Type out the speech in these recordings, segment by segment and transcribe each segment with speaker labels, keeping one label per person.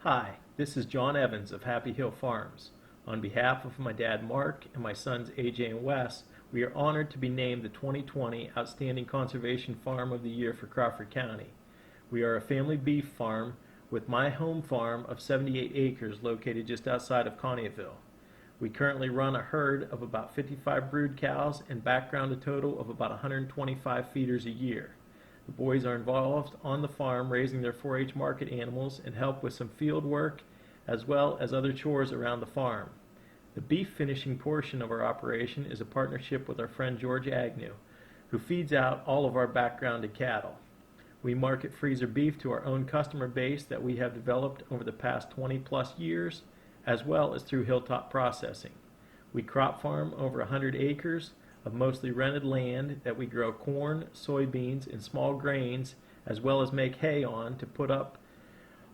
Speaker 1: Hi, this is John Evans of Happy Hill Farms. On behalf of my dad Mark and my sons AJ and Wes, we are honored to be named the 2020 Outstanding Conservation Farm of the Year for Crawford County. We are a family beef farm with my home farm of 78 acres located just outside of Conneautville. We currently run a herd of about 55 brood cows and background a total of about 125 feeders a year. The boys are involved on the farm raising their 4-H market animals and help with some field work as well as other chores around the farm. The beef finishing portion of our operation is a partnership with our friend George Agnew, who feeds out all of our backgrounded cattle. We market freezer beef to our own customer base that we have developed over the past 20 plus years, as well as through Hilltop Processing. We crop farm over 100 acres of mostly rented land that we grow corn, soybeans, and small grains, as well as make hay on to put up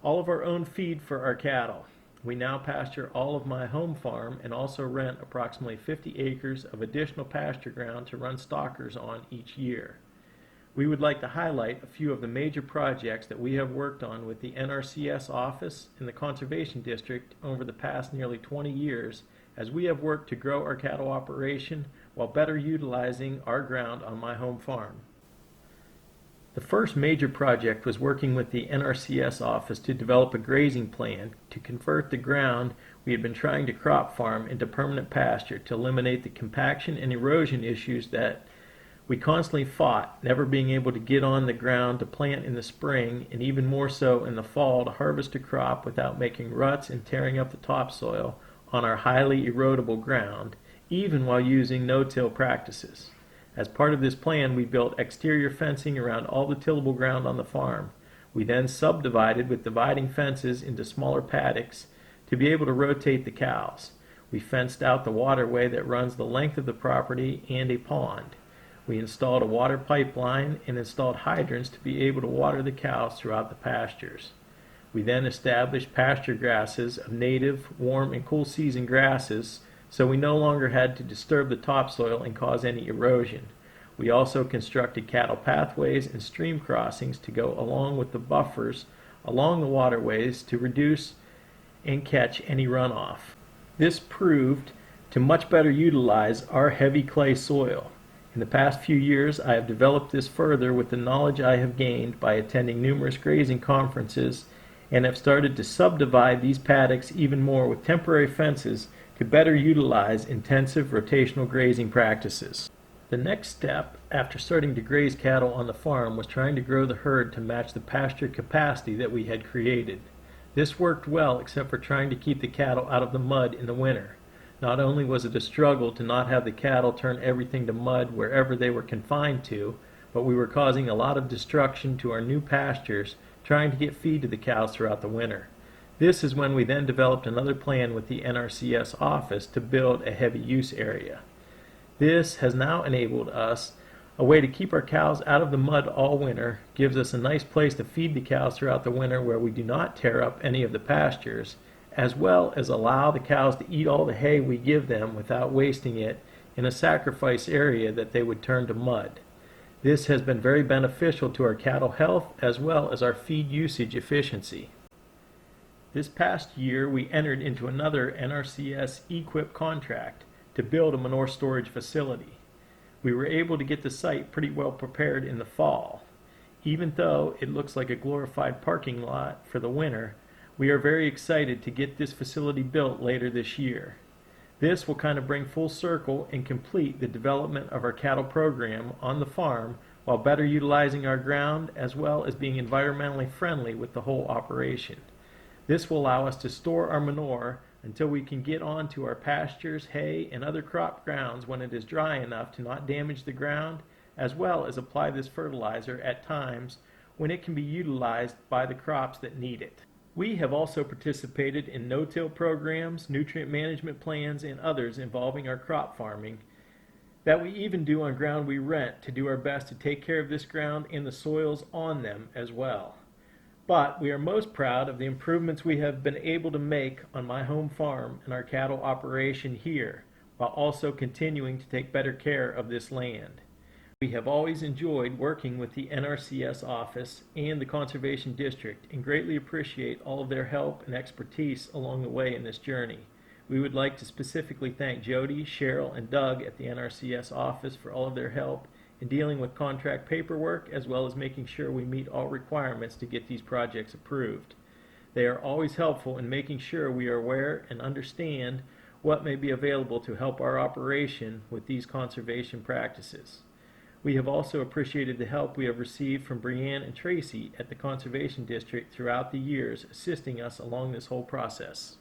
Speaker 1: all of our own feed for our cattle. We now pasture all of my home farm and also rent approximately 50 acres of additional pasture ground to run stockers on each year. We would like to highlight a few of the major projects that we have worked on with the NRCS office and the Conservation District over the past nearly 20 years as we have worked to grow our cattle operation while better utilizing our ground on my home farm. The first major project was working with the NRCS office to develop a grazing plan to convert the ground we had been trying to crop farm into permanent pasture to eliminate the compaction and erosion issues that we constantly fought, never being able to get on the ground to plant in the spring and even more so in the fall to harvest a crop without making ruts and tearing up the topsoil on our highly erodible ground, even while using no-till practices. As part of this plan, we built exterior fencing around all the tillable ground on the farm. We then subdivided with dividing fences into smaller paddocks to be able to rotate the cows. We fenced out the waterway that runs the length of the property and a pond. We installed a water pipeline and installed hydrants to be able to water the cows throughout the pastures. We then established pasture grasses of native, warm, and cool season grasses so we no longer had to disturb the topsoil and cause any erosion. We also constructed cattle pathways and stream crossings to go along with the buffers along the waterways to reduce and catch any runoff. This proved to much better utilize our heavy clay soil. In the past few years, I have developed this further with the knowledge I have gained by attending numerous grazing conferences and have started to subdivide these paddocks even more with temporary fences to better utilize intensive rotational grazing practices. The next step after starting to graze cattle on the farm was trying to grow the herd to match the pasture capacity that we had created. This worked well except for trying to keep the cattle out of the mud in the winter. Not only was it a struggle to not have the cattle turn everything to mud wherever they were confined to, but we were causing a lot of destruction to our new pastures trying to get feed to the cows throughout the winter. This is when we then developed another plan with the NRCS office to build a heavy use area. This has now enabled us a way to keep our cows out of the mud all winter, gives us a nice place to feed the cows throughout the winter where we do not tear up any of the pastures, as well as allow the cows to eat all the hay we give them without wasting it in a sacrifice area that they would turn to mud. This has been very beneficial to our cattle health as well as our feed usage efficiency. This past year, we entered into another NRCS EQIP contract to build a manure storage facility. We were able to get the site pretty well prepared in the fall. Even though it looks like a glorified parking lot for the winter, we are very excited to get this facility built later this year. This will kind of bring full circle and complete the development of our cattle program on the farm while better utilizing our ground as well as being environmentally friendly with the whole operation. This will allow us to store our manure until we can get on to our pastures, hay, and other crop grounds when it is dry enough to not damage the ground, as well as apply this fertilizer at times when it can be utilized by the crops that need it. We have also participated in no-till programs, nutrient management plans, and others involving our crop farming that we even do on ground we rent to do our best to take care of this ground and the soils on them as well. But we are most proud of the improvements we have been able to make on my home farm and our cattle operation here, while also continuing to take better care of this land. We have always enjoyed working with the NRCS office and the Conservation District and greatly appreciate all of their help and expertise along the way in this journey. We would like to specifically thank Jody, Cheryl, and Doug at the NRCS office for all of their help in dealing with contract paperwork as well as making sure we meet all requirements to get these projects approved. They are always helpful in making sure we are aware and understand what may be available to help our operation with these conservation practices. We have also appreciated the help we have received from Brianne and Tracy at the Conservation District throughout the years, assisting us along this whole process.